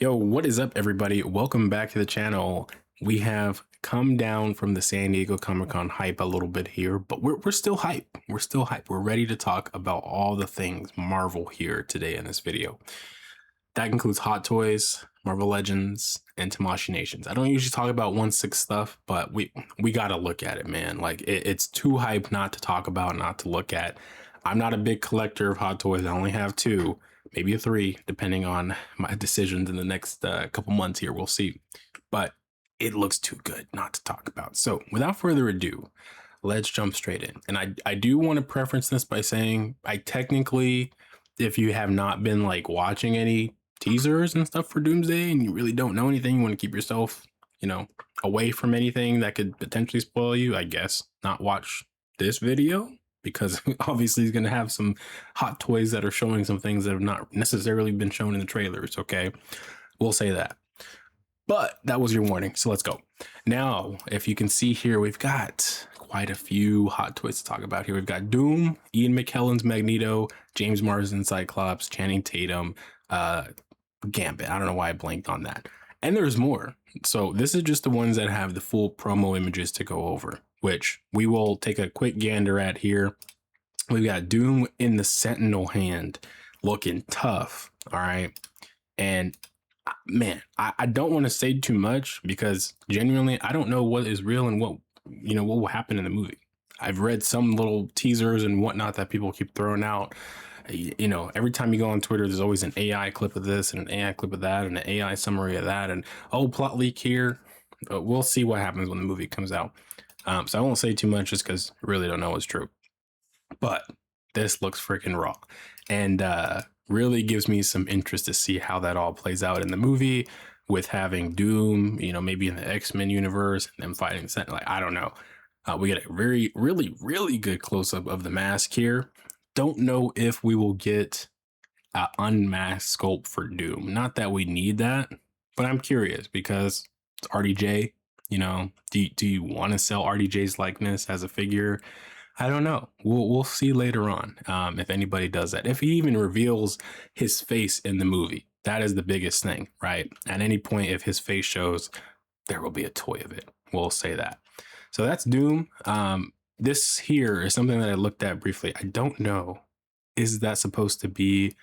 Yo, what is up, everybody? Welcome back to the channel. We have come down from the San Diego Comic-Con hype a little bit here, but we're still hype. We're still hype. We're ready to talk about all the things Marvel here today in this video. That includes Hot Toys, Marvel Legends, and Tamashii Nations. I don't usually talk about 1/6 stuff, but we gotta look at it, man. Like it's too hype not to talk about, not to look at. I'm not a big collector of Hot Toys. I only have two, maybe a three, depending on my decisions in the next couple months here. We'll see. But it looks too good not to talk about. So without further ado, let's jump straight in. And I do want to preference this by saying I technically, if you have not been like watching any teasers and stuff for Doomsday and you really don't know anything, you want to keep yourself, away from anything that could potentially spoil you, I guess not watch this video, because obviously he's going to have some Hot Toys that are showing some things that have not necessarily been shown in the trailers. Okay, we'll say that. But that was your warning, so let's go. Now, if you can see here, we've got quite a few Hot Toys to talk about here. We've got Doom, Ian McKellen's Magneto, James Marsden's Cyclops, Channing Tatum, Gambit. I don't know why I blanked on that. And there's more. So this is just the ones that have the full promo images to go over, which we will take a quick gander at here. We've got Doom in the Sentinel hand, looking tough. All right. And man, I don't want to say too much because genuinely, I don't know what is real and what will happen in the movie. I've read some little teasers and whatnot that people keep throwing out. Every time you go on Twitter, there's always an AI clip of this and an AI clip of that and an AI summary of that. And plot leak here. We'll see what happens when the movie comes out. So I won't say too much just because I really don't know what's true. But this looks freaking raw. And really gives me some interest to see how that all plays out in the movie with having Doom, maybe in the X-Men universe and them fighting Sentinel. Like, I don't know. We get a very, really, really good close-up of the mask here. Don't know if we will get an unmasked sculpt for Doom. Not that we need that, but I'm curious because it's RDJ. Do you want to sell RDJ's likeness as a figure? I don't know. We'll see later on if anybody does that. If he even reveals his face in the movie, that is the biggest thing, right? At any point, if his face shows, there will be a toy of it. We'll say that. So that's Doom. This here is something that I looked at briefly. I don't know. Is that supposed to be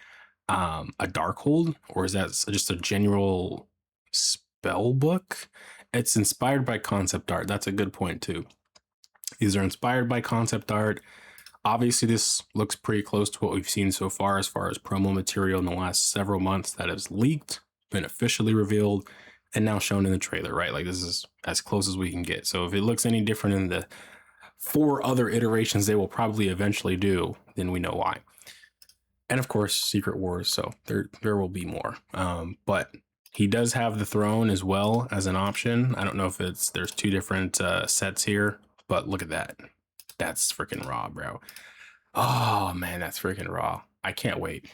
a Darkhold, or is that just a general spell book? It's inspired by concept art. That's a good point too. These are inspired by concept art. Obviously, this looks pretty close to what we've seen so far as promo material in the last several months that has leaked, been officially revealed, and now shown in the trailer, right? Like, this is as close as we can get. So if it looks any different in the 4 other iterations they will probably eventually do, then we know why. And of course, Secret Wars, so there will be more. But he does have the throne as well as an option. I don't know if there's 2 different sets here, but look at that. That's freaking raw, bro. Oh man, that's freaking raw. I can't wait.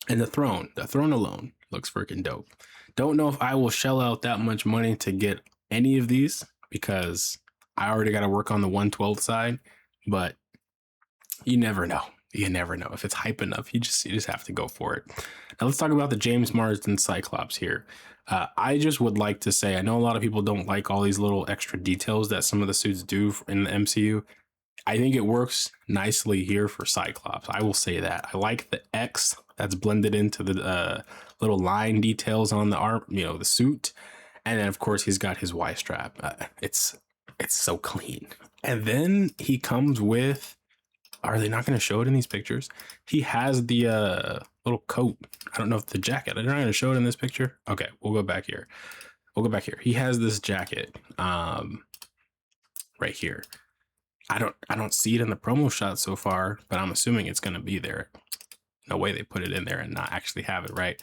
And the throne alone looks freaking dope. Don't know if I will shell out that much money to get any of these because I already got to work on the 1/12 side, but you never know. If it's hype enough, you just have to go for it. Now let's talk about the James Marsden Cyclops here. I just would like to say, I know a lot of people don't like all these little extra details that some of the suits do in the MCU. I think it works nicely here for Cyclops. I will say that. I like the X that's blended into the little line details on the arm, the suit. And then of course he's got his Y strap. It's so clean. And then he comes with, are they not going to show it in these pictures? He has the little coat. I don't know if the jacket. They're not going to show it in this picture. Okay, we'll go back here. He has this jacket right here. I don't see it in the promo shot so far, but I'm assuming it's going to be there. No way they put it in there and not actually have it, right?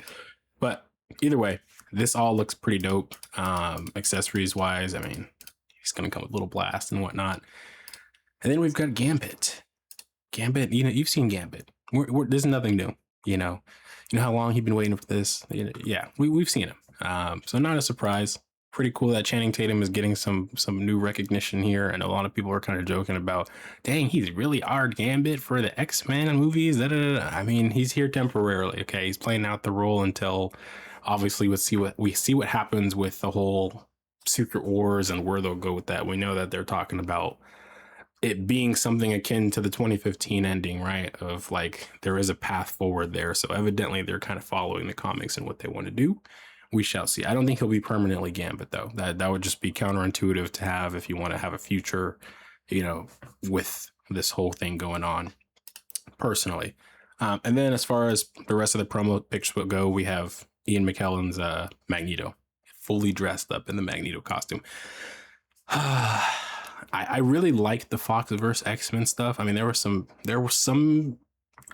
But either way, this all looks pretty dope. Accessories wise, I mean, he's going to come with little blast and whatnot. And then we've got Gambit. You've seen Gambit. There's nothing new. You know how long he's been waiting for this. Yeah, we've seen him. So not a surprise. Pretty cool that Channing Tatum is getting some new recognition here, and a lot of people are kind of joking about, dang, he's really our Gambit for the X-Men movies. I mean, he's here temporarily. Okay, he's playing out the role until Obviously, we see what happens with the whole Secret Wars and where they'll go with that. We know that they're talking about it being something akin to the 2015 ending, right? Of like there is a path forward there. So evidently they're kind of following the comics and what they want to do. We shall see. I don't think he'll be permanently Gambit though. That would just be counterintuitive to have if you want to have a future, you know, with this whole thing going on. Personally, and then as far as the rest of the promo pictures will go, we have Ian McKellen's Magneto, fully dressed up in the Magneto costume. I really liked the Foxverse X-Men stuff. I mean, there were some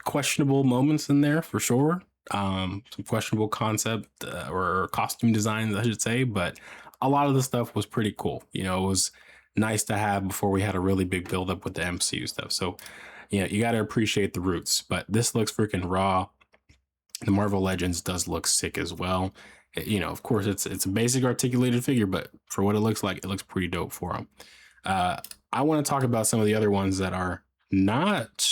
questionable moments in there for sure. Some questionable concept or costume designs, I should say, but a lot of the stuff was pretty cool. You know, it was nice to have before we had a really big buildup with the MCU stuff. So, you know, you got to appreciate the roots. But this looks freaking raw. The Marvel Legends does look sick as well. You know, of course, it's a basic articulated figure, but for what it looks like, it looks pretty dope for them. I want to talk about some of the other ones that are not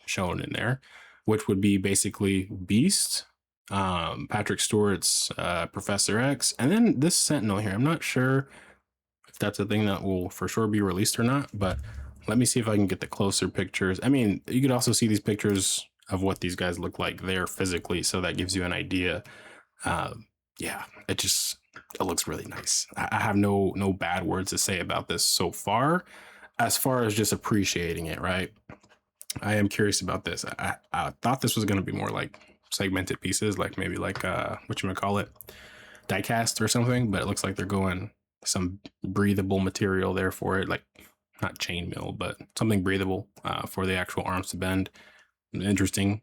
shown in there, which would be basically Beast, Patrick Stewart's Professor X, and then this Sentinel here. I'm not sure if that's a thing that will for sure be released or not, but let me see if I can get the closer pictures. I mean, you could also see these pictures of what these guys look like there physically, so that gives you an idea. Yeah, it looks really nice. I have no bad words to say about this so far, as far as just appreciating it, right? I am curious about this. I thought this was going to be more like segmented pieces, like maybe like whatchamacallit, diecast or something, but it looks like they're going some breathable material there for it, like not chainmail, but something breathable for the actual arms to bend. Interesting.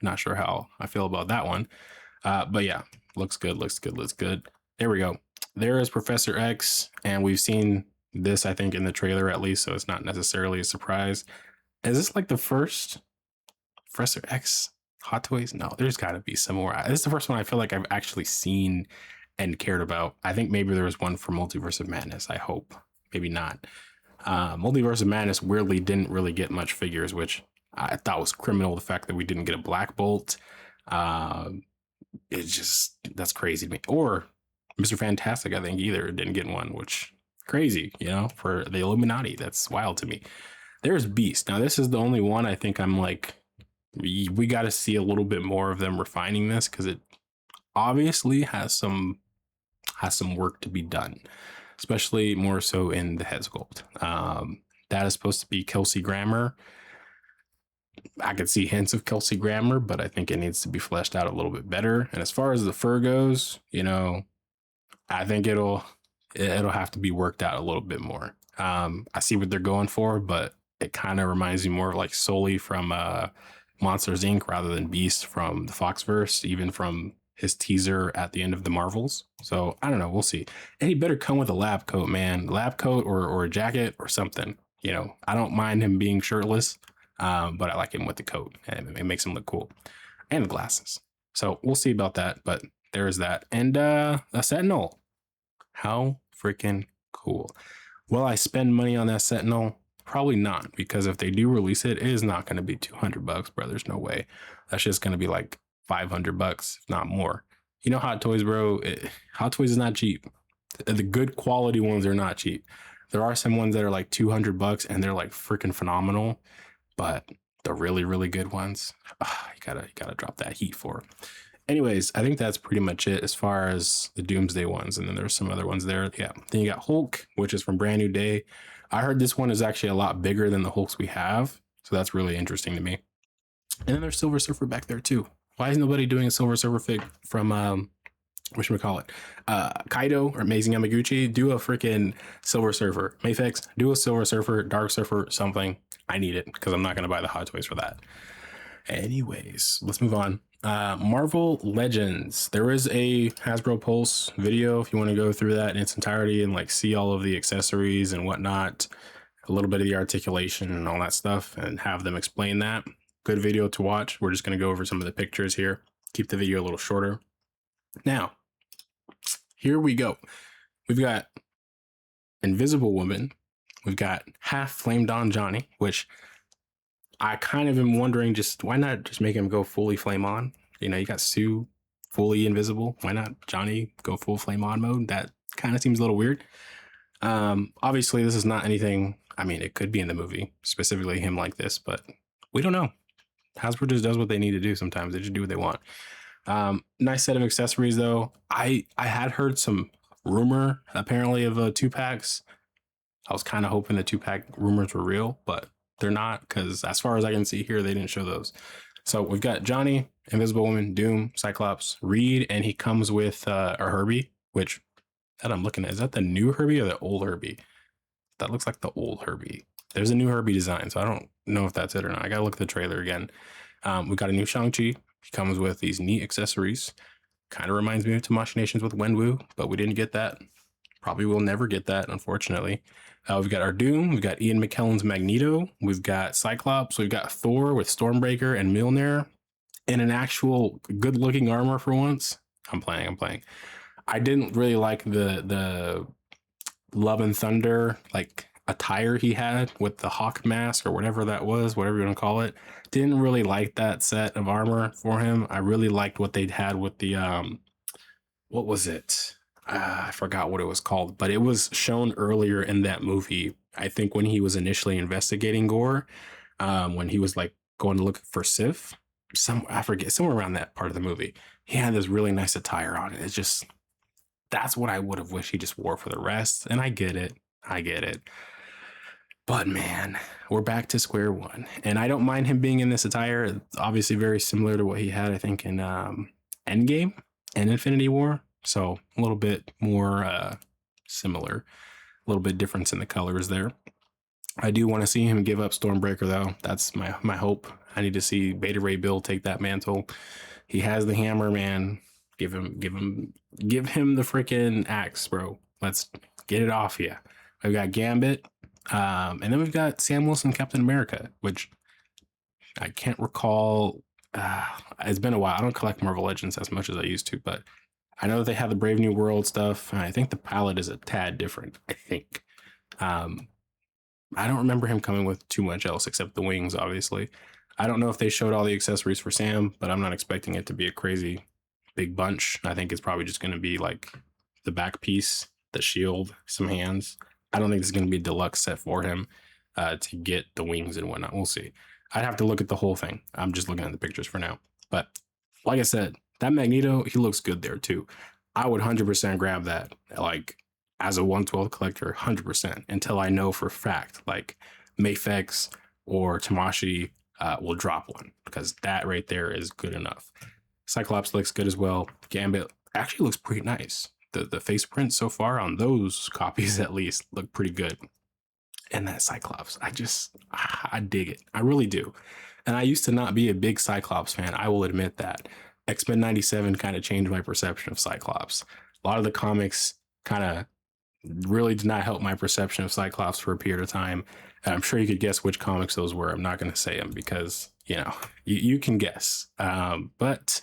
Not sure how I feel about that one. But yeah, looks good. There we go. There is Professor X, and we've seen this, I think, in the trailer at least, so it's not necessarily a surprise. Is this like the first Professor X Hot Toys? No, there's got to be some more. This is the first one I feel like I've actually seen and cared about. I think maybe there was one for Multiverse of Madness. I hope. Maybe not. Multiverse of Madness weirdly didn't really get much figures, which I thought was criminal. The fact that we didn't get a Black Bolt. It's just, that's crazy to me. Or Mr. Fantastic, I think either didn't get one, which crazy, you know, for the Illuminati. That's wild to me. There's Beast. Now, this is the only one I think I'm like, we got to see a little bit more of them refining this, because it obviously has some work to be done, especially more so in the head sculpt. That is supposed to be Kelsey Grammer. I could see hints of Kelsey Grammer, but I think it needs to be fleshed out a little bit better. And as far as the fur goes, you know, I think it'll have to be worked out a little bit more. I see what they're going for, but it kind of reminds me more of like Sully from Monsters Inc. rather than Beast from the Foxverse, even from his teaser at the end of the Marvels. So I don't know, we'll see. And he better come with a lab coat, man. Lab coat or a jacket or something. You know, I don't mind him being shirtless, but I like him with the coat, and it makes him look cool, and the glasses. So we'll see about that, but there is that. And a Sentinel. How freaking cool. Will I spend money on that Sentinel? Probably not, because if they do release it, it is not going to be $200, bro. There's no way. That's just going to be like $500, if not more. You know, Hot Toys, bro. Hot Toys is not cheap. The good quality ones are not cheap. There are some ones that are like $200 and they're like freaking phenomenal, but the really, really good ones, you gotta drop that heat for. Anyways, I think that's pretty much it as far as the Doomsday ones. And then there's some other ones there. Yeah. Then you got Hulk, which is from Brand New Day. I heard this one is actually a lot bigger than the Hulks we have. So that's really interesting to me. And then there's Silver Surfer back there too. Why is nobody doing a Silver Surfer fig from, whatchamacallit? Kaido or Amazing Yamaguchi? Do a freaking Silver Surfer. Mayfix, do a Silver Surfer, Dark Surfer, something. I need it because I'm not going to buy the Hot Toys for that. Anyways, let's move on. Marvel Legends. There is a Hasbro Pulse video if you want to go through that in its entirety and like see all of the accessories and whatnot, a little bit of the articulation and all that stuff, and have them explain that. Good video to watch. We're just going to go over some of the pictures here. Keep the video a little shorter. Now, here we go. We've got Invisible Woman. We've got half Flame Dawn Johnny, which I kind of am wondering, just why not just make him go fully flame on? You know, you got Sue fully invisible. Why not Johnny go full flame on mode? That kind of seems a little weird. Obviously, this is not anything. I mean, it could be in the movie, specifically him like this, but we don't know. Hasbro just does what they need to do sometimes. They just do what they want. Nice set of accessories, though. I had heard some rumor, apparently, of 2-packs. I was kind of hoping the 2-pack rumors were real, but they're not, because as far as I can see here, they didn't show those. So we've got Johnny, Invisible Woman, Doom, Cyclops, Reed, and he comes with a Herbie, which that I'm looking at. Is that the new Herbie or the old Herbie? That looks like the old Herbie. There's a new Herbie design, so I don't know if that's it or not. I gotta look at the trailer again. We've got a new Shang-Chi. He comes with these neat accessories. Kind of reminds me of Tamashii Nations with Wenwu, but we didn't get that. Probably will never get that, unfortunately. We've got our Doom. We've got Ian McKellen's Magneto. We've got Cyclops. We've got Thor with Stormbreaker and Mjolnir in an actual good-looking armor for once. I'm playing. I didn't really like the Love and Thunder like attire he had with the hawk mask or whatever that was, whatever you want to call it. Didn't really like that set of armor for him. I really liked what they'd had with the what was it? I forgot what it was called, but it was shown earlier in that movie. I think when he was initially investigating Gore, when he was like going to look for Sif, I forget, somewhere around that part of the movie, he had this really nice attire on it. It's just, that's what I would have wished he just wore for the rest. And I get it. But man, we're back to square one. And I don't mind him being in this attire. It's obviously very similar to what he had, I think, in Endgame and Infinity War. So a little bit more similar, a little bit difference in the colors there. I do want to see him give up Stormbreaker, though. That's my hope. I need to see Beta Ray Bill take that mantle. He has the hammer, man. Give him the freaking axe, bro. Let's get it off you. We've got Gambit, and then we've got Sam Wilson, Captain America, which I can't recall. It's been a while. I don't collect Marvel Legends as much as I used to, but I know that they have the Brave New World stuff. And I think the palette is a tad different. I think. I don't remember him coming with too much else except the wings, obviously. I don't know if they showed all the accessories for Sam, but I'm not expecting it to be a crazy big bunch. I think it's probably just going to be like the back piece, the shield, some hands. I don't think this is going to be a deluxe set for him to get the wings and whatnot. We'll see. I'd have to look at the whole thing. I'm just looking at the pictures for now. But like I said, that Magneto, he looks good there too. I would 100% grab that, like, as a 112 collector, 100%, until I know for a fact, like, Mafex or Tamashii will drop one, because that right there is good enough. Cyclops looks good as well. Gambit actually looks pretty nice. The face prints so far on those copies, at least, look pretty good. And that Cyclops, I dig it. I really do. And I used to not be a big Cyclops fan. I will admit that. X-Men 97 kind of changed my perception of Cyclops. A lot of the comics kind of really did not help my perception of Cyclops for a period of time. And I'm sure you could guess which comics those were. I'm not going to say them because, you know, you can guess. But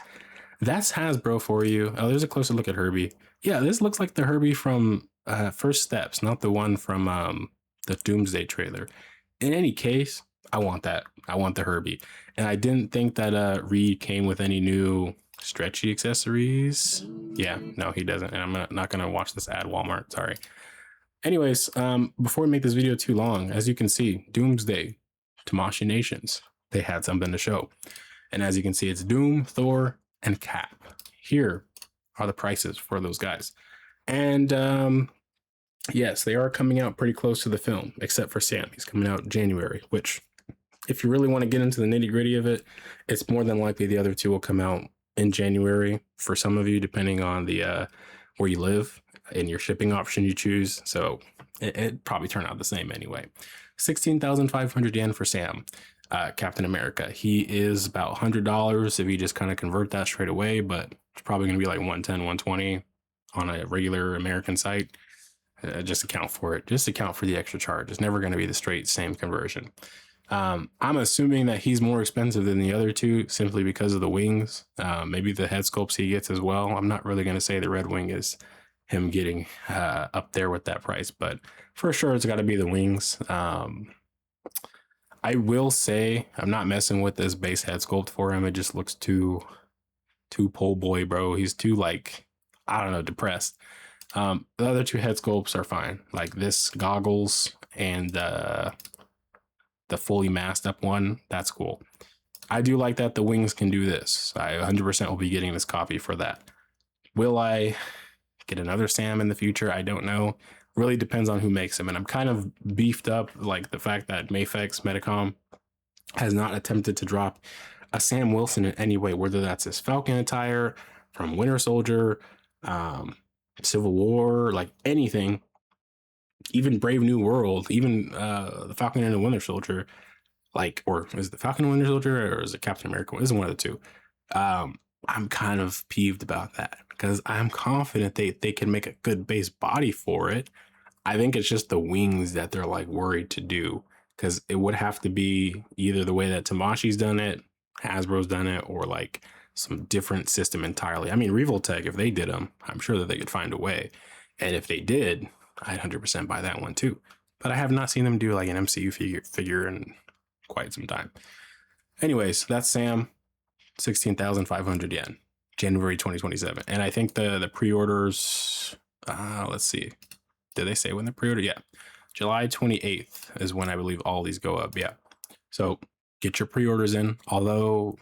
that's Hasbro for you. Oh, there's a closer look at Herbie. Yeah, this looks like the Herbie from First Steps, not the one from the Doomsday trailer. In any case, I want that. I want the Herbie. And I didn't think that Reed came with any new stretchy accessories. Yeah, no, he doesn't. And I'm not going to watch this ad, Walmart. Sorry. Anyways, before we make this video too long, as you can see, Doomsday, Tamashii Nations, they had something to show. And as you can see, it's Doom, Thor, and Cap. Here are the prices for those guys. And yes, they are coming out pretty close to the film, except for Sam. He's coming out in January, which, if you really want to get into the nitty gritty of it, it's more than likely the other two will come out in January for some of you, depending on the where you live and your shipping option you choose. So it probably turn out the same anyway. 16,500 yen for Sam, Captain America. He is about $100 if you just kind of convert that straight away, but it's probably going to be like 110, 120 on a regular American site. Just account for it. Just account for the extra charge. It's never going to be the straight same conversion. I'm assuming that he's more expensive than the other two simply because of the wings. Maybe the head sculpts he gets as well. I'm not really going to say the Red Wing is him getting up there with that price, but for sure it's got to be the wings. I will say I'm not messing with this base head sculpt for him. It just looks too too po' boy, bro. He's too like, I don't know, depressed. The other two head sculpts are fine. Like this goggles and the fully masked up one, that's cool. I do like that the wings can do this. I 100% will be getting this copy for that. Will I get another Sam in the future? I don't know. Really depends on who makes them. And I'm kind of beefed up, like the fact that Mafex Medicom has not attempted to drop a Sam Wilson in any way, whether that's his Falcon attire from Winter Soldier, Civil War, like anything, even Brave New World, even the Falcon and the Winter Soldier, like, or is it the Falcon and Winter Soldier or is it Captain America? Isn't one of the two. I'm kind of peeved about that because I'm confident they can make a good base body for it. I think it's just the wings that they're like worried to do, because it would have to be either the way that Tamashi's done it, Hasbro's done it, or like some different system entirely. I mean, Revoltech, if they did them, I'm sure that they could find a way. And if they did, I'd 100% buy that one too. But I have not seen them do like an MCU figure in quite some time. Anyways, that's Sam, 16,500 yen, January 2027. And I think the pre-orders, let's see. Did they say when the pre-order? Yeah. July 28th is when I believe all these go up. Yeah. So get your pre-orders in. Although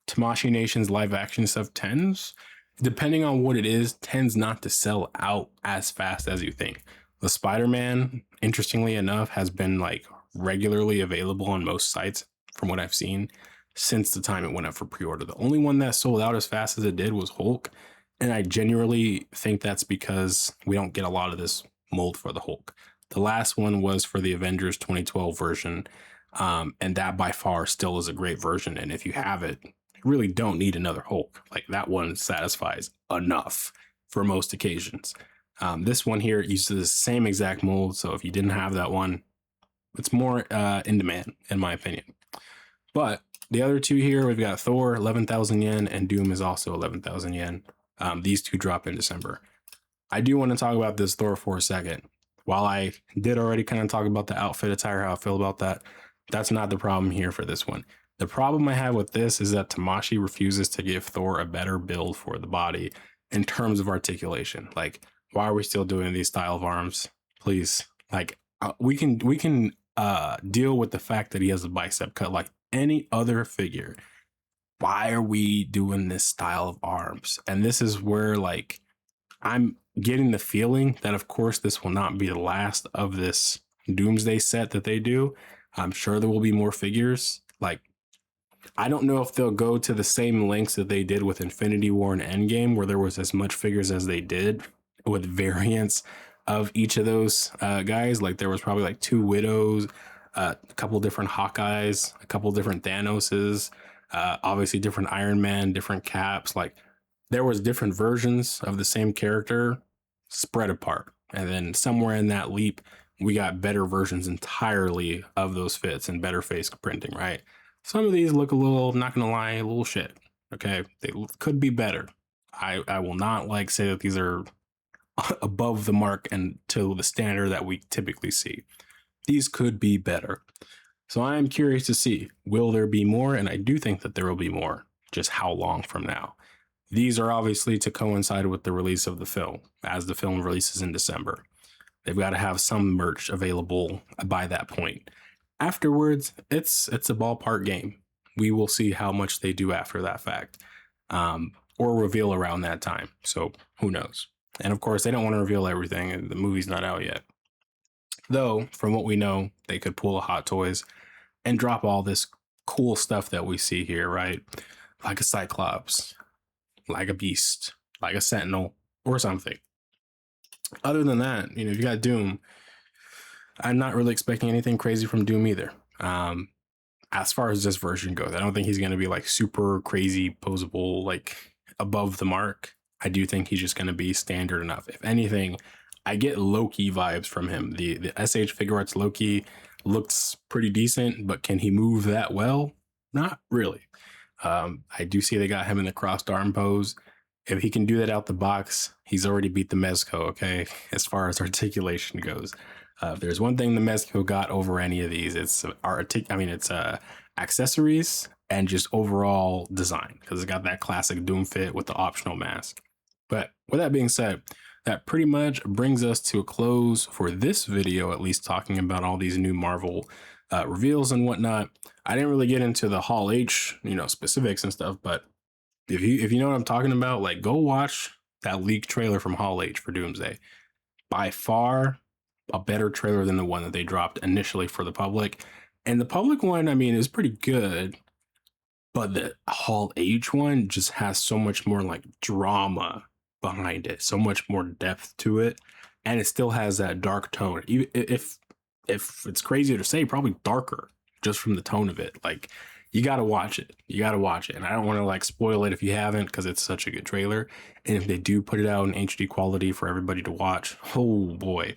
Tamashii Nation's live action stuff tends, depending on what it is, tends not to sell out as fast as you think. The Spider-Man, interestingly enough, has been like regularly available on most sites from what I've seen since the time it went up for pre-order. The only one that sold out as fast as it did was Hulk. And I genuinely think that's because we don't get a lot of this mold for the Hulk. The last one was for the Avengers 2012 version. And that by far still is a great version. And if you have it, you really don't need another Hulk. Like that one satisfies enough for most occasions. This one here uses the same exact mold. So if you didn't have that one, it's more in demand, in my opinion. But the other two here, we've got Thor, 11,000 yen, and Doom is also 11,000 yen. These two drop in December. I do want to talk about this Thor for a second. While I did already kind of talk about the outfit attire, how I feel about that, that's not the problem here for this one. The problem I have with this is that Tamashii refuses to give Thor a better build for the body in terms of articulation. Like, why are we still doing these style of arms? Please, like, we can deal with the fact that he has a bicep cut like any other figure. Why are we doing this style of arms? And this is where, like, I'm getting the feeling that, of course, this will not be the last of this Doomsday set that they do. I'm sure there will be more figures. Like, I don't know if they'll go to the same lengths that they did with Infinity War and Endgame, where there was as much figures as they did with variants of each of those guys. Like, there was probably like 2 Widows, a couple different Hawkeyes, a couple different Thanoses, obviously different Iron Man, different Caps. Like, there was different versions of the same character spread apart. And then somewhere in that leap, we got better versions entirely of those fits and better face printing, right? Some of these look a little, I'm not going to lie, a little shit. Okay. They could be better. I will not like say that these are above the mark and to the standard that we typically see. These could be better. So I am curious to see, will there be more? And I do think that there will be more. Just how long from now? These are obviously to coincide with the release of the film, as the film releases in December. They've got to have some merch available by that point. Afterwards, it's a ballpark game. We will see how much they do after that fact, or reveal around that time. So who knows? And of course, they don't want to reveal everything, and the movie's not out yet. Though, from what we know, they could pull a Hot Toys and drop all this cool stuff that we see here, right? Like a Cyclops, like a Beast, like a Sentinel, or something. Other than that, you know, you got Doom. I'm not really expecting anything crazy from Doom either. As far as this version goes, I don't think he's going to be like super crazy posable, like above the mark. I do think he's just going to be standard enough. If anything, I get Loki vibes from him. The SH Figure Arts Loki looks pretty decent, but can he move that well? Not really. I do see they got him in the crossed arm pose. If he can do that out the box, he's already beat the Mezco, okay? As far as articulation goes. If there's one thing the Mezco got over any of these, it's accessories and just overall design, because it's got that classic Doom fit with the optional mask. But with that being said, that pretty much brings us to a close for this video, at least talking about all these new Marvel reveals and whatnot. I didn't really get into the Hall H, specifics and stuff, but if you know what I'm talking about, like, go watch that leaked trailer from Hall H for Doomsday. By far a better trailer than the one that they dropped initially for the public. And the public one, I mean, is pretty good, but the Hall H one just has so much more like drama behind it, so much more depth to it, and it still has that dark tone. If it's crazy to say, probably darker just from the tone of it. Like, you got to watch it. You got to watch it. And I don't want to like spoil it if you haven't, because it's such a good trailer. And if they do put it out in HD quality for everybody to watch, oh boy,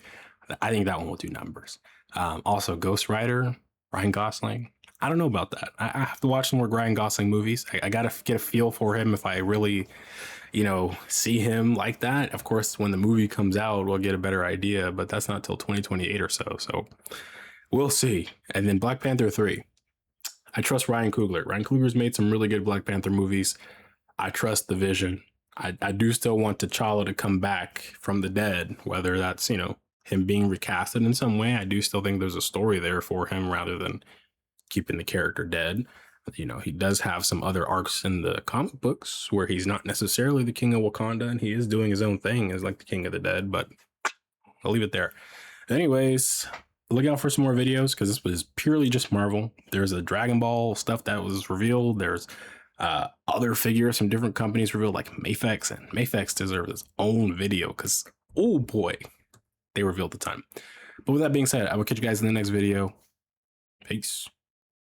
I think that one will do numbers. Also, Ghost Rider, Ryan Gosling. I don't know about that. I have to watch some more Ryan Gosling movies. I got to get a feel for him if I really, see him like that. Of course, when the movie comes out, we'll get a better idea, but that's not till 2028 or so. So we'll see. And then Black Panther 3. I trust Ryan Coogler. Ryan Coogler's made some really good Black Panther movies. I trust the vision. I do still want T'Challa to come back from the dead, whether that's, him being recasted in some way. I do still think there's a story there for him rather than keeping the character dead. He does have some other arcs in the comic books where he's not necessarily the king of Wakanda, and he is doing his own thing as like the king of the dead, but I'll leave it there. Anyways, look out for some more videos, because this was purely just Marvel. There's a Dragon Ball stuff that was revealed. There's other figures from different companies revealed, like Mafex, and Mafex deserves its own video because, oh boy, they revealed the time. But with that being said, I will catch you guys in the next video. Peace.